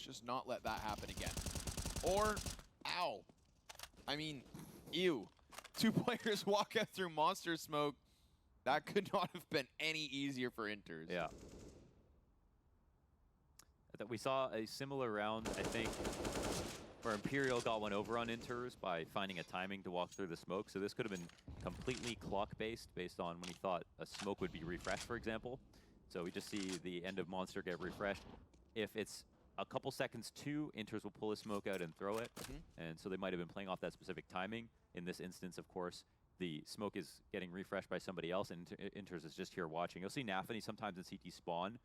Let's just not let that happen again. Or, ow. I mean, ew. 2 players walk out through monster smoke. That could not have been any easier for Inters. Yeah. We saw a similar round, I think, where Imperial got one over on Inters by finding a timing to walk through the smoke. So this could have been completely clock-based, based on when he thought a smoke would be refreshed, for example. So we just see the end of Monster get refreshed. If it's a couple seconds too, Inters will pull a smoke out and throw it. And so they might have been playing off that specific timing. In this instance, of course, the smoke is getting refreshed by somebody else, and Inters is just here watching. You'll see nafany sometimes in CT spawn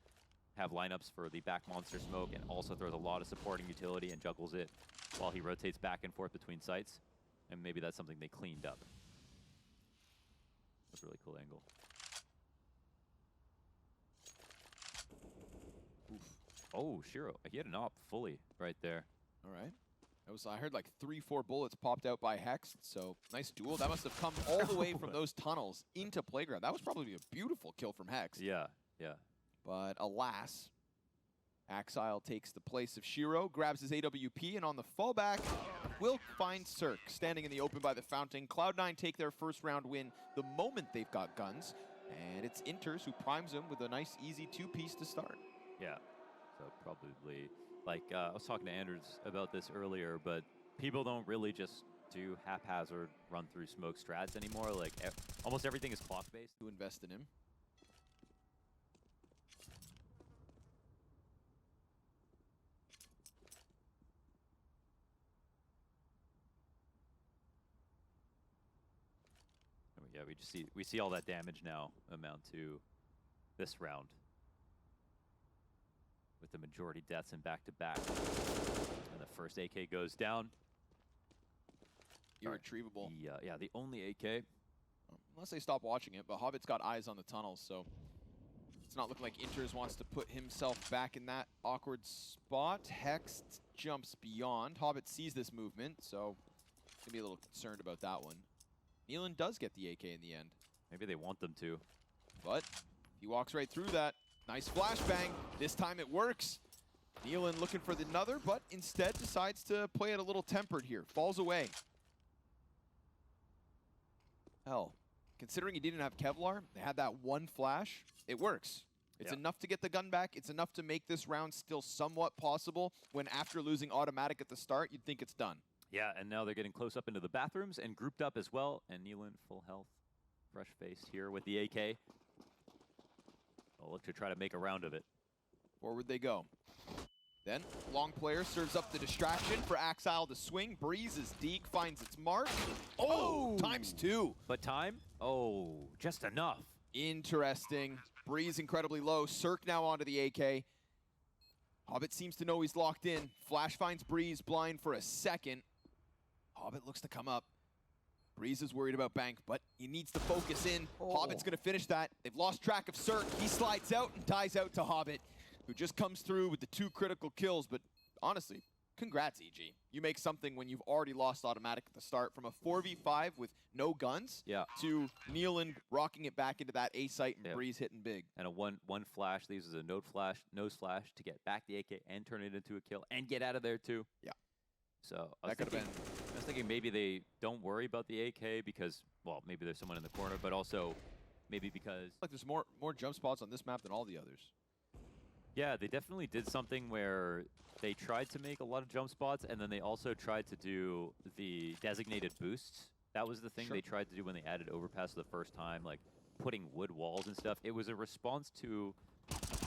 have lineups for the back monster smoke and also throws a lot of supporting utility and juggles it while he rotates back and forth between sites. And maybe that's something they cleaned up. That's a really cool angle. Oof. Oh, Shiro. He had an op fully right there. All right. That was, I heard like 3-4 bullets popped out by Hex, so nice duel. That must have come all the way from those tunnels into Playground. That was probably a beautiful kill from Hex. Yeah, yeah. But alas, Axile takes the place of Shiro, grabs his AWP, and on the fallback, will find Cirque standing in the open by the fountain. Cloud9 take their first round win the moment they've got guns, and it's Inters who primes them with a nice, easy 2-piece to start. Yeah, so probably, like, I was talking to Anders about this earlier, but people don't really just do haphazard run-through smoke strats anymore. Like, almost everything is clock-based. To invest in him. Yeah, we see all that damage now amount to this round, with the majority deaths in back-to-back. And the first AK goes down. Irretrievable. Yeah, the only AK. Unless they stop watching it, but Hobbit's got eyes on the tunnels, so it's not looking like Inters wants to put himself back in that awkward spot. Hex jumps beyond. Hobbit sees this movement, so he's gonna be a little concerned about that one. nykytilan does get the AK in the end. Maybe they want them to. But he walks right through that. Nice flashbang. This time it works. nykytilan looking for another, but instead decides to play it a little tempered here. Falls away. Hell, considering he didn't have Kevlar, they had that one flash. It works. It's enough to get the gun back. It's enough to make this round still somewhat possible when after losing automatic at the start, you'd think it's done. Yeah, and now they're getting close up into the bathrooms and grouped up as well. And nykytilan full health, fresh face here with the AK. They'll look to try to make a round of it. Forward they go. Then, long player serves up the distraction for Axile to swing. Breeze's Deke finds its mark. Oh, ×2. But time? Oh, just enough. Interesting. Breeze incredibly low. Cirque now onto the AK. Hobbit seems to know he's locked in. Flash finds Breeze blind for a second. Hobbit looks to come up. Breeze is worried about Bank, but he needs to focus in. Hobbit's going to finish that. They've lost track of Cirque. He slides out and dies out to Hobbit, who just comes through with the 2 critical kills. But honestly, congrats, EG. You make something when you've already lost automatic at the start, from a 4v5 with no guns to nykytilan rocking it back into that A site and Breeze hitting big. And a one flash leaves as a nose flash to get back the AK and turn it into a kill and get out of there too. Yeah. So I was thinking maybe they don't worry about the AK because, well, maybe there's someone in the corner, but also maybe because like there's more jump spots on this map than all the others. Yeah, they definitely did something where they tried to make a lot of jump spots, and then they also tried to do the designated boosts. That was the thing they tried to do when they added overpass the first time, like putting wood walls and stuff. It was a response to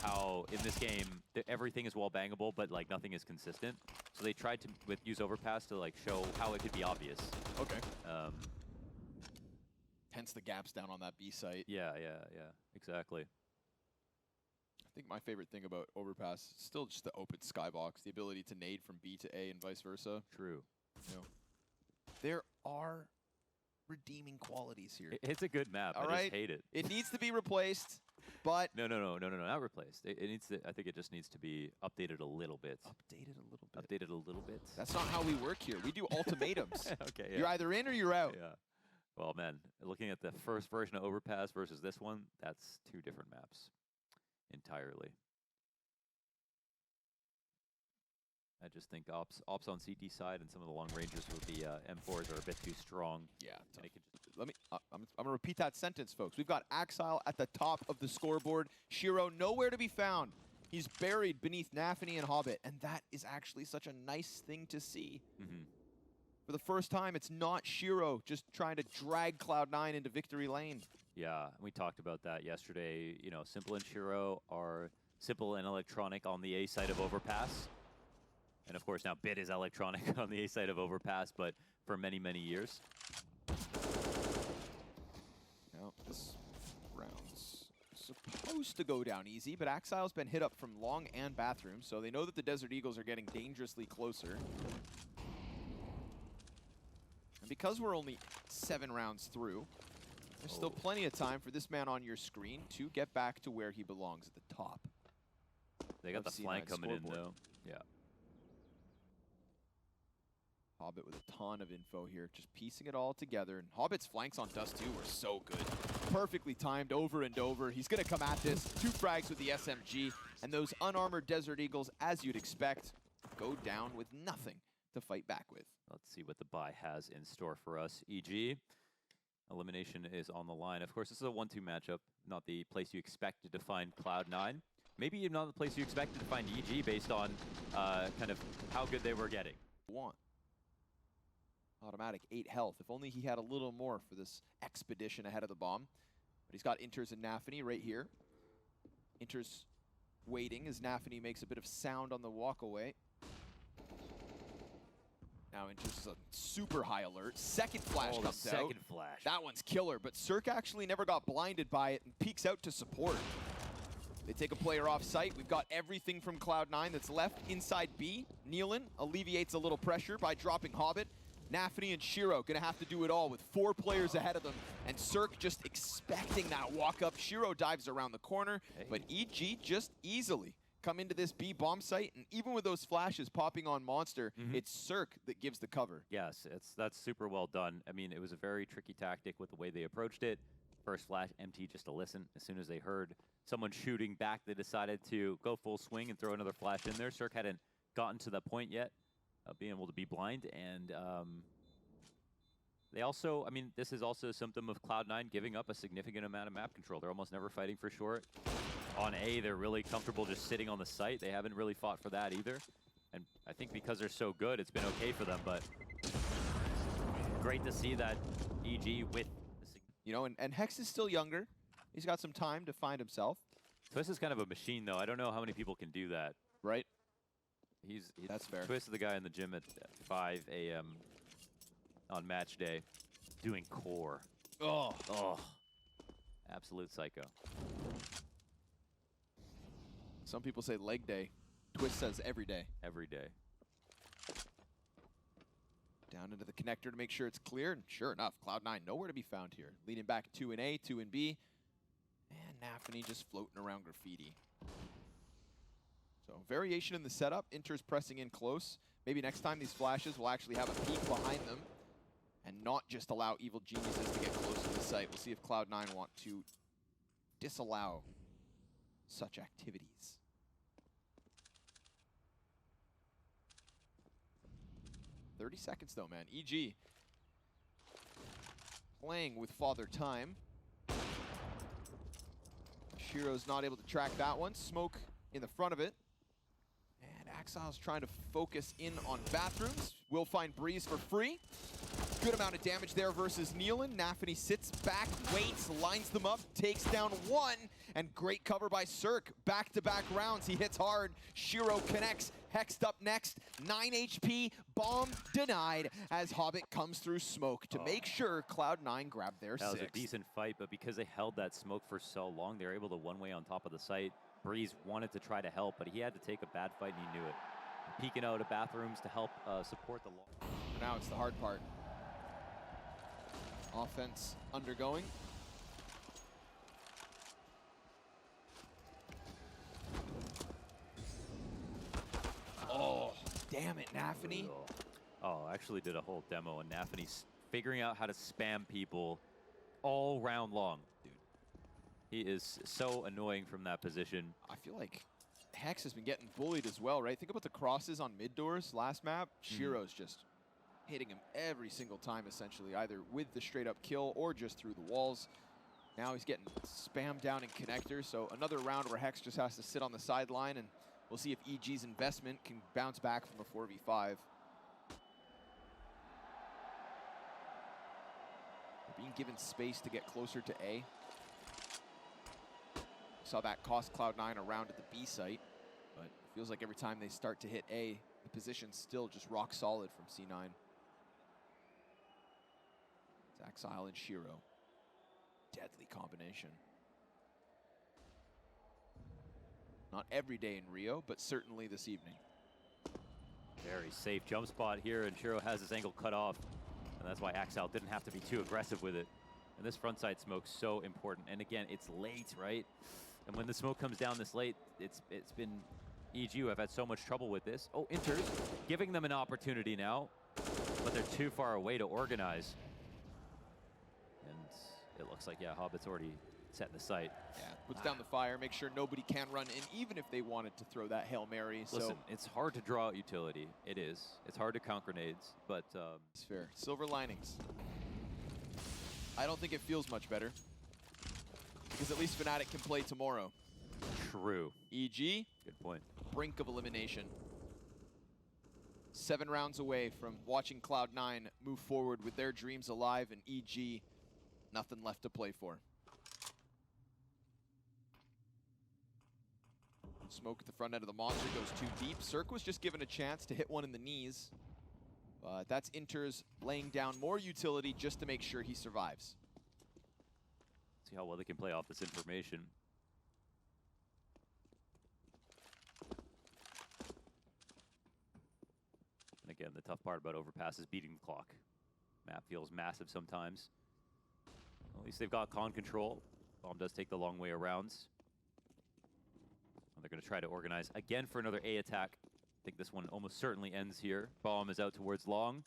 how in this game everything is wall bangable, but like nothing is consistent. So they tried to use overpass to like show how it could be obvious. Okay. Hence the gaps down on that B site. Yeah, exactly. I think my favorite thing about overpass is still just the open skybox, the ability to nade from B to A and vice versa. True. You know, there are redeeming qualities here. It's a good map. I just hate it. It needs to be replaced, but no, not replaced. It needs to. I think it just needs to be updated a little bit. Updated a little bit. Updated a little bit. That's not how we work here. We do ultimatums. Okay. Yeah. You're either in or you're out. Yeah. Well, man, looking at the first version of overpass versus this one, that's 2 different maps entirely. I just think ops on CT side and some of the long rangers with the M4s are a bit too strong. Yeah. And it could just Let me. I'm gonna repeat that sentence, folks. We've got Axile at the top of the scoreboard. Shiro nowhere to be found. He's buried beneath nafany and Hobbit, and that is actually such a nice thing to see. For the first time, it's not Shiro just trying to drag Cloud9 into victory lane. Yeah, we talked about that yesterday. You know, Simple and Shiro are Simple and Electronic on the A side of Overpass. And of course, now Bit is Electronic on the A side of Overpass, but for many, many years. Now, this round's supposed to go down easy, but Axile's been hit up from long and bathroom, so they know that the Desert Eagles are getting dangerously closer. And because we're only 7 rounds through, there's still plenty of time for this man on your screen to get back to where he belongs at the top. They got the flank coming in, though. Yeah. Hobbit with a ton of info here, just piecing it all together. And Hobbit's flanks on Dust 2 were so good. Perfectly timed over and over. He's going to come at this. 2 frags with the SMG. And those unarmored Desert Eagles, as you'd expect, go down with nothing to fight back with. Let's see what the bye has in store for us. EG, elimination is on the line. Of course, this is a 1-2 matchup, not the place you expected to find Cloud9. Maybe even not the place you expected to find EG based on kind of how good they were getting. Automatic 8 health. If only he had a little more for this expedition ahead of the bomb. But he's got Inters and nafany right here. Inters waiting as nafany makes a bit of sound on the walkaway. Now Inters is a super high alert. Second flash comes out. Second flash. That one's killer, but Cirque actually never got blinded by it and peeks out to support. They take a player off site. We've got everything from Cloud9 that's left inside B. Nealon alleviates a little pressure by dropping Hobbit. nafany and Shiro gonna have to do it all with 4 players ahead of them. And Cirque just expecting that walk up. Shiro dives around the corner, but EG just easily come into this B bomb site. And even with those flashes popping on Monster, it's Cirque that gives the cover. Yes, that's super well done. I mean, it was a very tricky tactic with the way they approached it. First flash, empty just to listen. As soon as they heard someone shooting back, they decided to go full swing and throw another flash in there. Cirque hadn't gotten to that point yet of being able to be blind. And they also, I mean, this is also a symptom of Cloud9 giving up a significant amount of map control. They're almost never fighting for short. On A, they're really comfortable just sitting on the site. They haven't really fought for that either. And I think because they're so good, it's been okay for them. But great to see that EG with... You know, and Hex is still younger. He's got some time to find himself. Twist is kind of a machine, though. I don't know how many people can do that. Right. That's fair. Twist is the guy in the gym at 5 a.m. on match day doing core. Oh. Absolute psycho. Some people say leg day. Twist says every day. Every day. Down into the connector to make sure it's clear, and sure enough, Cloud9 nowhere to be found here. Leading back 2 in A, 2 in B, and nafany just floating around graffiti. So variation in the setup, Inter's pressing in close. Maybe next time these flashes will actually have a peek behind them and not just allow evil geniuses to get close to the site. We'll see if Cloud9 want to disallow such activities. .30 seconds though, man. EG playing with Father Time. Shiro's not able to track that one. Smoke in the front of it. And Axile's trying to focus in on bathrooms. Will find Breeze for free. Good amount of damage there versus Nealon. nafany sits back, waits, lines them up, takes down 1, and great cover by Cirque. Back-to-back rounds, he hits hard. Shiro connects, Hexed up next, 9 HP, bomb denied as Hobbit comes through smoke to make sure Cloud9 grab their 6th. That was a decent fight, but because they held that smoke for so long, they were able to one-way on top of the site. Breeze wanted to try to help, but he had to take a bad fight and he knew it. Peeking out of bathrooms to help support the long. For now, it's the hard part. Offense undergoing. Oh, damn it, nafany. Oh, I actually did a whole demo, and nafany's figuring out how to spam people all round long. Dude, he is so annoying from that position. I feel like Hex has been getting bullied as well, right? Think about the crosses on mid doors last map. Shiro's just hitting him every single time, essentially, either with the straight-up kill or just through the walls. Now he's getting spammed down in connectors, so another round where Hex just has to sit on the sideline, and we'll see if EG's investment can bounce back from a 4v5. They're being given space to get closer to A. Saw that cost Cloud9 around at the B site, but it feels like every time they start to hit A, the position's still just rock solid from C9. It's Axile and Shiro. Deadly combination. Not every day in Rio, but certainly this evening. Very safe jump spot here, and Shiro has his angle cut off, and that's why Axile didn't have to be too aggressive with it. And this front side smoke's so important. And again, it's late, right? And when the smoke comes down this late, it's been EG who have had so much trouble with this. Oh, Inters, giving them an opportunity now, but they're too far away to organize. And it looks like, yeah, Hobbit's already set the site. Yeah, puts down the fire, make sure nobody can run in, even if they wanted to throw that Hail Mary. Listen, it's hard to draw out utility. It is. It's hard to count grenades, but... it's fair. Silver linings. I don't think it feels much better, because at least Fnatic can play tomorrow. True. EG, good point. Brink of elimination. 7 rounds away from watching Cloud9 move forward with their dreams alive, and EG, nothing left to play for. Smoke at the front end of the monster goes too deep. Cirque was just given a chance to hit one in the knees. But that's Inters laying down more utility just to make sure he survives. See how well they can play off this information. And again, the tough part about overpass is beating the clock. Map feels massive sometimes. At least they've got con control. Bomb does take the long way around. And they're going to try to organize again for another A attack. I think this one almost certainly ends here. Bomb is out towards long.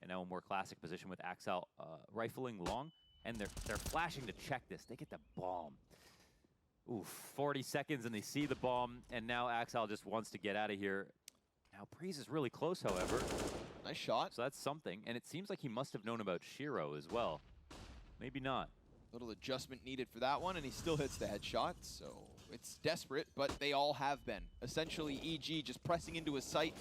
And now a more classic position with Axile rifling long. And they're flashing to check this. They get the bomb. Oof, 40 seconds and they see the bomb. And now Axile just wants to get out of here. Now Breeze is really close, however. Nice shot. So that's something. And it seems like he must have known about Shiro as well. Maybe not. Little adjustment needed for that one, and he still hits the headshot, so it's desperate, but they all have been. Essentially, EG just pressing into his sight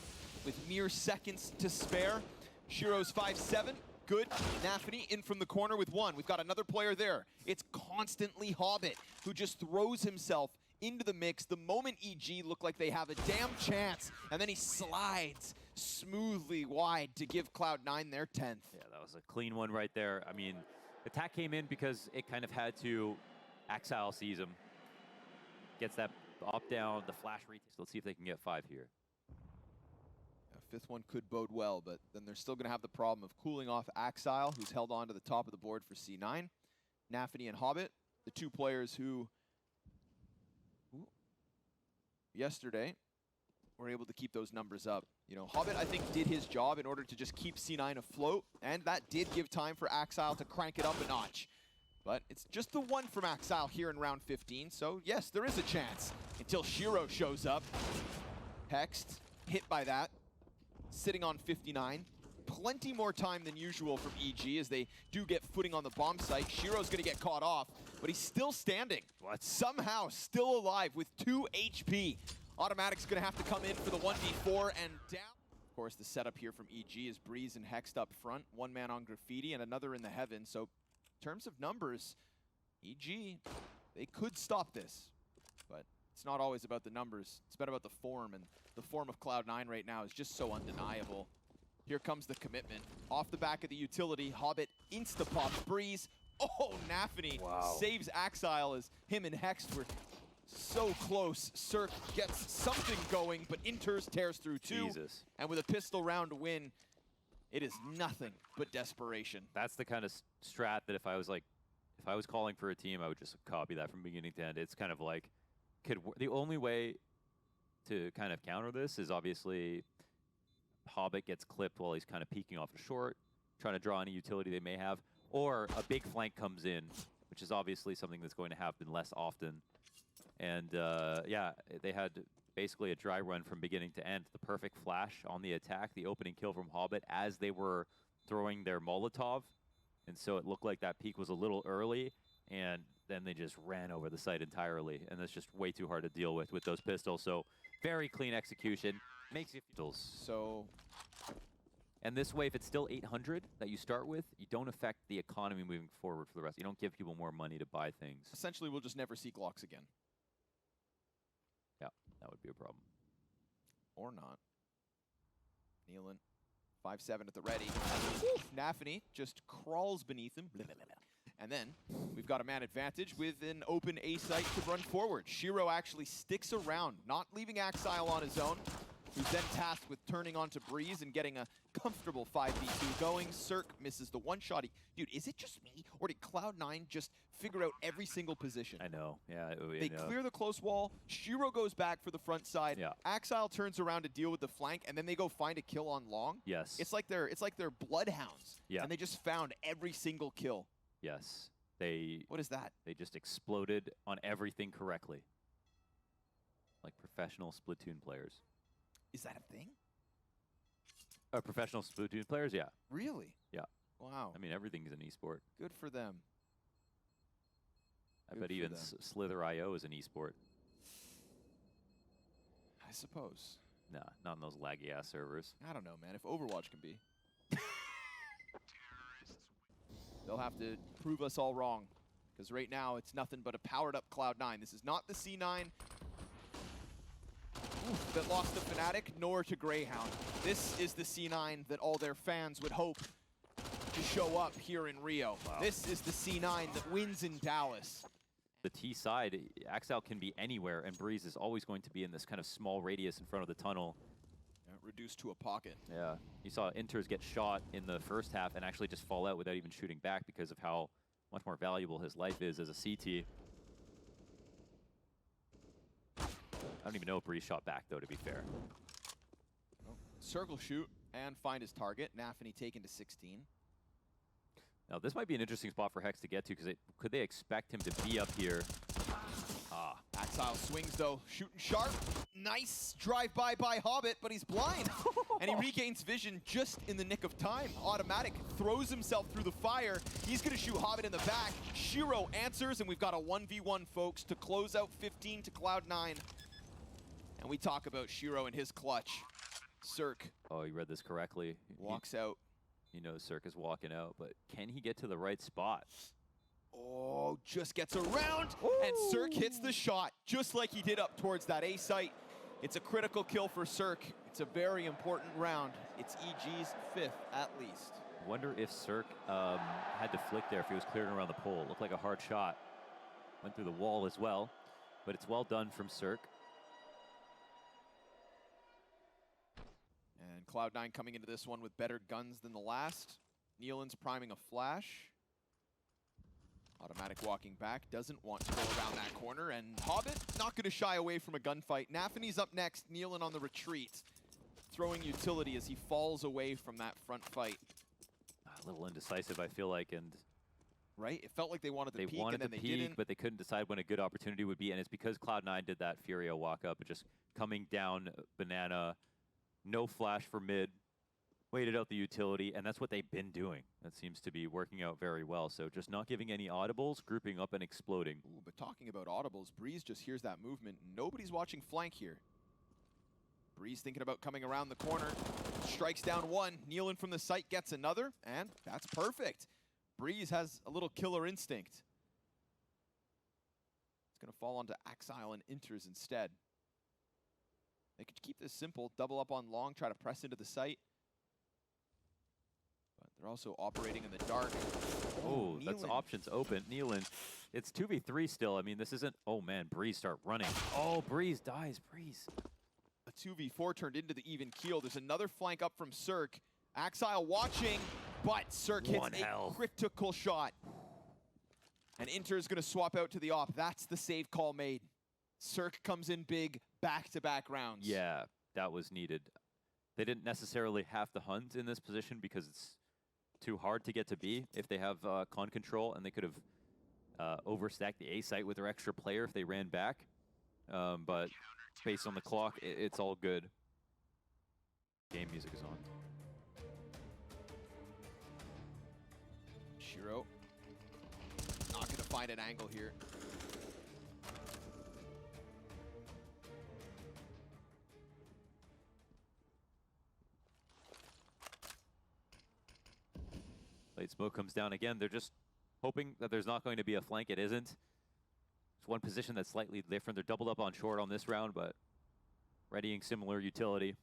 with mere seconds to spare. Shiro's 5-7, good. NaVi in from the corner with 1. We've got another player there. It's constantly Hobbit, who just throws himself into the mix the moment EG look like they have a damn chance, and then he slides smoothly wide to give Cloud9 their 10th. Yeah, that was a clean one right there. I mean, attack came in because it kind of had to. Axile sees him. Gets that up down, the flash retake. So let's see if they can get 5 here. A 5th one could bode well, but then they're still going to have the problem of cooling off Axile, who's held on to the top of the board for C9. NaVi and Hobbit, the 2 players who yesterday were able to keep those numbers up. You know, Hobbit, I think, did his job in order to just keep C9 afloat, and that did give time for Axile to crank it up a notch. But it's just the 1 from Axile here in round 15, so yes, there is a chance until Shiro shows up. Hexed, hit by that, sitting on 59. Plenty more time than usual from EG as they do get footing on the bomb site. Shiro's gonna get caught off, but he's still standing. What? Somehow still alive with 2 HP. Automatic's gonna have to come in for the 1v4 and down. Of course, the setup here from EG is Breeze and Hexed up front. 1 man on Graffiti and another in the heaven. So in terms of numbers, EG, they could stop this. But it's not always about the numbers. It's about the form, and the form of Cloud9 right now is just so undeniable. Here comes the commitment. Off the back of the utility, Hobbit insta-pops Breeze. Oh, NaVi saves Axile as him and Hexed were so close. Cirque gets something going, but Inters tears through 2. Jesus. And with a pistol round to win, it is nothing but desperation. That's the kind of strat that if I was calling for a team, I would just copy that from beginning to end. It's kind of like, the only way to kind of counter this is obviously Hobbit gets clipped while he's kind of peeking off a short, trying to draw any utility they may have, or a big flank comes in, which is obviously something that's going to happen less often. And yeah, they had basically a dry run from beginning to end. The perfect flash on the attack, the opening kill from Hobbit as they were throwing their Molotov. And so it looked like that peak was a little early, and then they just ran over the site entirely. And that's just way too hard to deal with those pistols. So very clean execution. Makes you feel So... And this way, if it's still 800 that you start with, you don't affect the economy moving forward for the rest. You don't give people more money to buy things. essentially, we'll just never see Glocks again. Yeah, that would be a problem. Or not. Nealon, 5-7 at the ready. NaVi just crawls beneath him. Blah, blah, blah, blah. And then we've got a man advantage with an open A site to run forward. Shiro actually sticks around, not leaving Axile on his own, who's then tasked with turning onto Breeze and getting a comfortable 5v2 going. Cirque misses the one shot. Dude, is it just me, or did Cloud9 just figure out every single position? I know, yeah. They clear the close wall. Shiro goes back for the front side. Yeah. Axile turns around to deal with the flank, and then they go find a kill on long. Yes. It's like they're bloodhounds. Yeah. And they just found every single kill. Yes. What is that? They just exploded on everything correctly. Like professional Splatoon players. Is that a thing? Professional Splatoon players, yeah. Really? Yeah. Wow. I mean, everything's an esport. Good for them. I Good bet for even them. Slither.io is an esport. I suppose. Nah, not on those laggy ass servers. I don't know, man. If Overwatch can be. They'll have to prove us all wrong. Because right now, it's nothing but a powered-up Cloud9. This is not the C9 that lost to Fnatic, nor to Greyhound. This is the C9 that all their fans would hope to show up here in Rio. Wow. This is the C9 that wins in Dallas. The T side, Axel can be anywhere, and Breeze is always going to be in this kind of small radius in front of the tunnel. Yeah, reduced to a pocket. Yeah, you saw Inters get shot in the first half and actually just fall out without even shooting back because of how much more valuable his life is as a CT. I don't even know if Breeze shot back, though, to be fair. Oh, circle shoot and find his target. NaVi taken to 16. Now, this might be an interesting spot for Hex to get to, because could they expect him to be up here? Ah. Axile swings, though, shooting sharp. Nice drive-by by Hobbit, but he's blind. And he regains vision just in the nick of time. Automatic throws himself through the fire. He's going to shoot Hobbit in the back. Shiro answers, and we've got a 1v1, folks, to close out 15 to Cloud9. And we talk about Shiro and his clutch. Cirque. Oh, you read this correctly. Walks out. You know Cirque is walking out, but can he get to the right spot? Oh, just gets around, and Cirque hits the shot, just like he did up towards that A site. It's a critical kill for Cirque. It's a very important round. It's EG's 5th, at least. Wonder if Cirque had to flick there if he was clearing around the pole. Looked like a hard shot. Went through the wall as well, but it's well done from Cirque. And Cloud9 coming into this one with better guns than the last. Nealon's priming a flash. Automatic walking back, doesn't want to go around that corner, and Hobbit not going to shy away from a gunfight. NaVi's up next, Nealon on the retreat, throwing utility as he falls away from that front fight. A little indecisive, I feel like, and right? It felt like they wanted to peek, wanted and then to they peek, didn't. but they couldn't decide when a good opportunity would be, and it's because Cloud9 did that Furio walk up, just coming down banana, no flash for mid, waited out the utility, and that's what they've been doing. That seems to be working out very well. So just not giving any audibles, grouping up and exploding. Ooh, but talking about audibles, Breeze just hears that movement. Nobody's watching flank here. Breeze thinking about coming around the corner. Strikes down one. Nealon from the site gets another, and that's perfect. Breeze has a little killer instinct. It's going to fall onto Axile and Inters instead. They could keep this simple, double up on long, try to press into the site. But they're also operating in the dark. Oh, that's Nealon. options open. Nealon, it's 2v3 still. I mean, this isn't, oh man, Breeze start running. Oh, Breeze dies, Breeze. A 2v4 turned into the even keel. There's another flank up from Cirque. Axile watching, but Cirque hits a critical shot. And Inter is going to swap out to the op. That's the save call made. Cirque comes in big, back-to-back rounds. Yeah, that was needed. They didn't necessarily have to hunt in this position because it's too hard to get to B if they have con control, and they could have overstacked the A site with their extra player if they ran back. but based on the clock, it's all good. Game music is on. Shiro not gonna find an angle here. Late smoke comes down again. They're just hoping that there's not going to be a flank. It isn't. It's one position that's slightly different. They're doubled up on short on this round, but readying similar utility.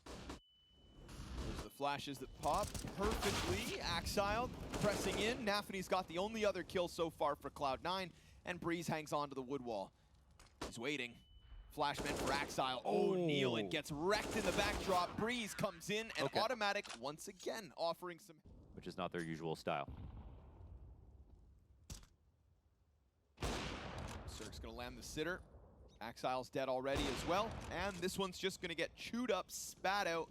There's the flashes that pop perfectly. Axile pressing in. NaVi's got the only other kill so far for Cloud9, and Breeze hangs on to the wood wall. He's waiting. Flash meant for Axile. Oh, Nealon gets wrecked in the backdrop. Breeze comes in, and Automatic once again offering some... Which is not their usual style. Cirque's gonna land the sitter. Axile's dead already as well, and this one's just gonna get chewed up, spat out,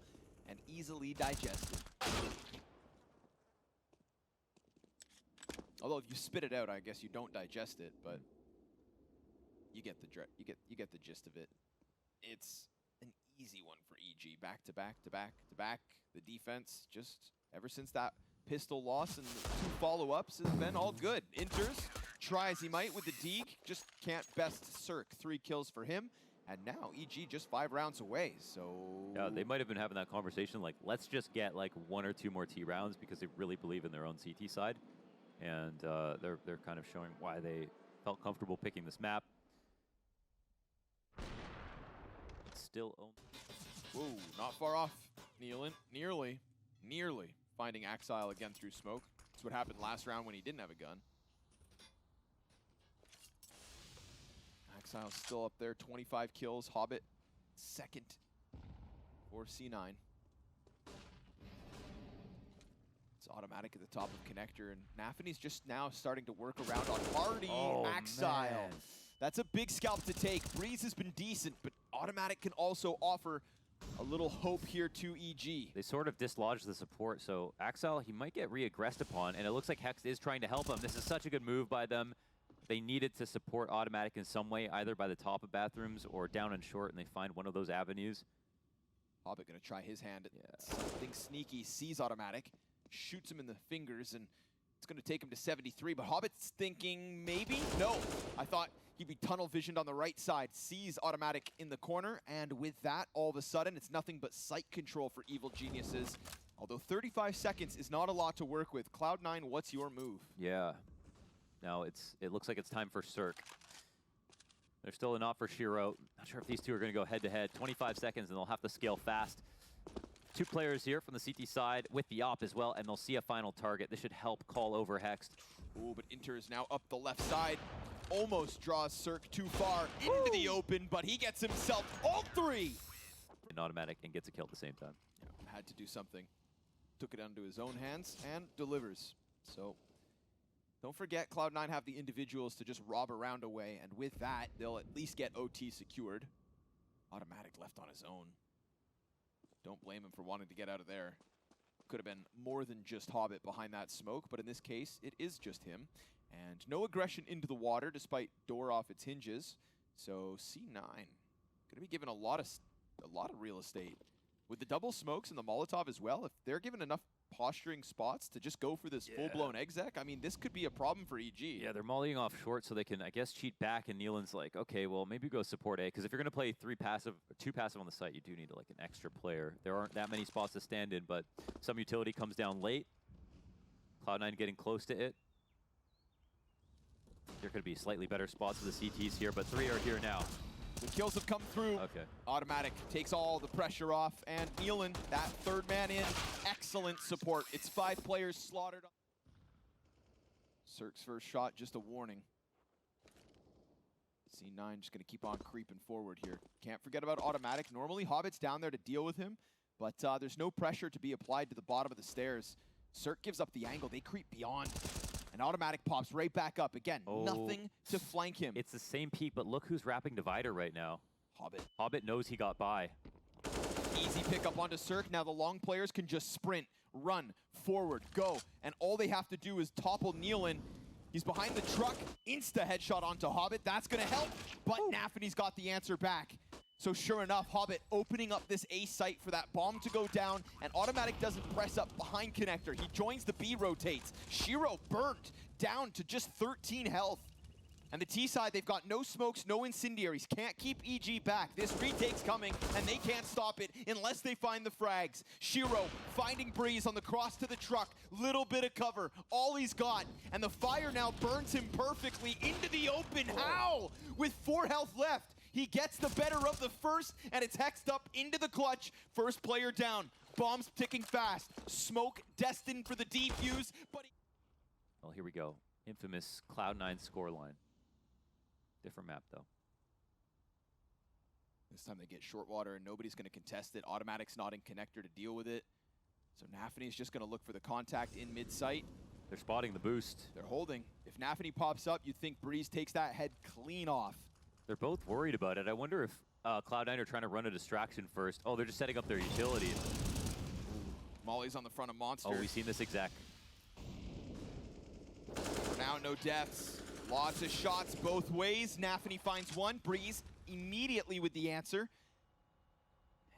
and easily digested. Although if you spit it out, I guess you don't digest it, but you get the you get the gist of it. It's an easy one for EG. Back to back to back to back. The defense just ever since that pistol loss and the 2 follow-ups has been all good. Enters, try as he might with the deke, just can't best Cirque. 3 kills for him, and now EG just 5 rounds away. So yeah, they might have been having that conversation like, let's just get like 1 or 2 more T rounds because they really believe in their own CT side, and they're kind of showing why they felt comfortable picking this map. Still own. Whoa, not far off. Nealon, nearly finding Axile again through smoke. That's what happened last round when he didn't have a gun. Axile's still up there, 25 kills. Hobbit second for C9. It's Automatic at the top of connector, and NaVi's just now starting to work around on Hardy. Axile. Man. That's a big scalp to take. Breeze has been decent, but Automatic can also offer a little hope here to EG. They sort of dislodged the support, so Axile, he might get re-aggressed upon, and it looks like Hex is trying to help him. This is such a good move by them. They needed to support Automatic in some way, either by the top of bathrooms or down and short, and they find one of those avenues. Hobbit gonna try his hand at something sneaky, sees Automatic, shoots him in the fingers, and it's gonna take him to 73, but Hobbit's thinking maybe? No, I thought he'd be tunnel visioned on the right side, sees Automatic in the corner, and with that, all of a sudden, it's nothing but sight control for Evil Geniuses. Although 35 seconds is not a lot to work with. Cloud9, what's your move? Yeah. Now it looks like it's time for Cirque. There's still a not for Shiro. Not sure if these two are going to go head-to-head. 25 seconds, and they'll have to scale fast. 2 players here from the CT side with the op as well, and they'll see a final target. This should help call over Hex. Ooh, but Inter is now up the left side. Almost draws Cirque too far into the open, but he gets himself all 3! An Automatic and gets a kill at the same time. Yeah, had to do something. Took it onto his own hands and delivers. So don't forget, Cloud9 have the individuals to just rob a round away, and with that, they'll at least get OT secured. Automatic left on his own. Don't blame him for wanting to get out of there. Could have been more than just Hobbit behind that smoke, but in this case, it is just him. And no aggression into the water, despite door off its hinges. So C9 gonna be given a lot of real estate. With the double smokes and the Molotov as well, if they're given enough posturing spots to just go for this full-blown exec, I mean, this could be a problem for EG. Yeah, they're mollying off short so they can, I guess, cheat back, and Nealon's like, okay, well, maybe go support A, because if you're going to play 2 passive on the site, you do need like an extra player. There aren't that many spots to stand in, but some utility comes down late. Cloud9 getting close to it. There could be slightly better spots for the CTs here, but 3 are here now. The kills have come through. Okay. Automatic takes all the pressure off, and Nealon, that 3rd man in, excellent support. It's 5 players slaughtered. Cirque's first shot, just a warning. C9 just gonna keep on creeping forward here. Can't forget about Automatic. Normally, Hobbit's down there to deal with him, but there's no pressure to be applied to the bottom of the stairs. Cirque gives up the angle, they creep beyond. And Automatic pops right back up. Again, nothing to flank him. It's the same peak, but look who's wrapping Divider right now. Hobbit. Hobbit knows he got by. Easy pick up onto Cirque. Now the long players can just sprint, run, forward, go. And all they have to do is topple Nealon. He's behind the truck, insta headshot onto Hobbit. That's gonna help, but Nafany's got the answer back. So sure enough, Hobbit opening up this A site for that bomb to go down, and Automatic doesn't press up behind Connector. He joins the B rotates. Shiro burnt down to just 13 health. And the T side, they've got no smokes, no incendiaries. Can't keep EG back. This retake's coming, and they can't stop it unless they find the frags. Shiro finding Breeze on the cross to the truck. Little bit of cover, all he's got. And the fire now burns him perfectly into the open. How? With 4 health left. He gets the better of the first, and it's hexed up into the clutch. First player down. Bombs ticking fast. Smoke destined for the defuse, but Well, here we go. Infamous Cloud9 scoreline. Different map, though. this time they get short water, and nobody's going to contest it. Automatic's not in Connector to deal with it. So Nafany's just going to look for the contact in mid-sight. They're spotting the boost. They're holding. If Nafany pops up, you'd think Breeze takes that head clean off. They're both worried about it. I wonder if Cloud9 are trying to run a distraction first. Oh, they're just setting up their utility. Molly's on the front of Monster. Oh, we've seen this exec. For now, no deaths. Lots of shots both ways. Nafany finds one. Breeze immediately with the answer.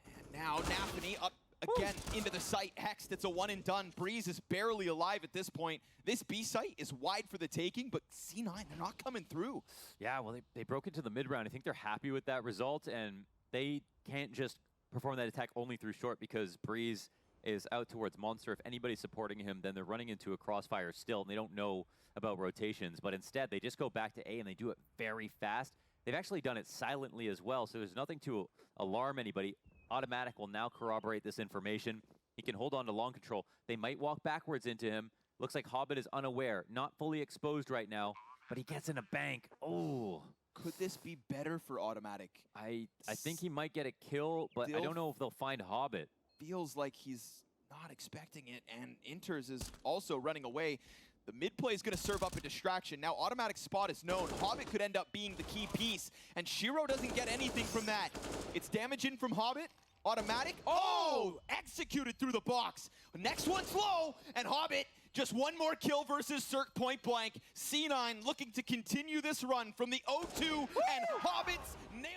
And now Nafany up again into the site. Hexed, it's a one and done. Breeze is barely alive at this point. This B site is wide for the taking, but C9, they're not coming through. Yeah, well, they broke into the mid-round. I think they're happy with that result, and they can't just perform that attack only through short because Breeze is out towards Monster. If anybody's supporting him, then they're running into a crossfire still, and they don't know about rotations. But instead, they just go back to A, and they do it very fast. They've actually done it silently as well, so there's nothing to alarm anybody. Automatic will now corroborate this information. He can hold on to long control. They might walk backwards into him. Looks like Hobbit is unaware, not fully exposed right now, but he gets in a bank. Oh. Could this be better for Automatic? I think he might get a kill, but I don't know if they'll find Hobbit. Feels like he's not expecting it, and Inters is also running away. The mid play is going to serve up a distraction. Now Automatic spot is known. Hobbit could end up being the key piece, and Shiro doesn't get anything from that. It's damage in from Hobbit. Automatic, oh, executed through the box. Next one's low, and Hobbit, just one more kill versus Cirque point blank. C9 looking to continue this run from the 0-2, and Hobbit's nailed.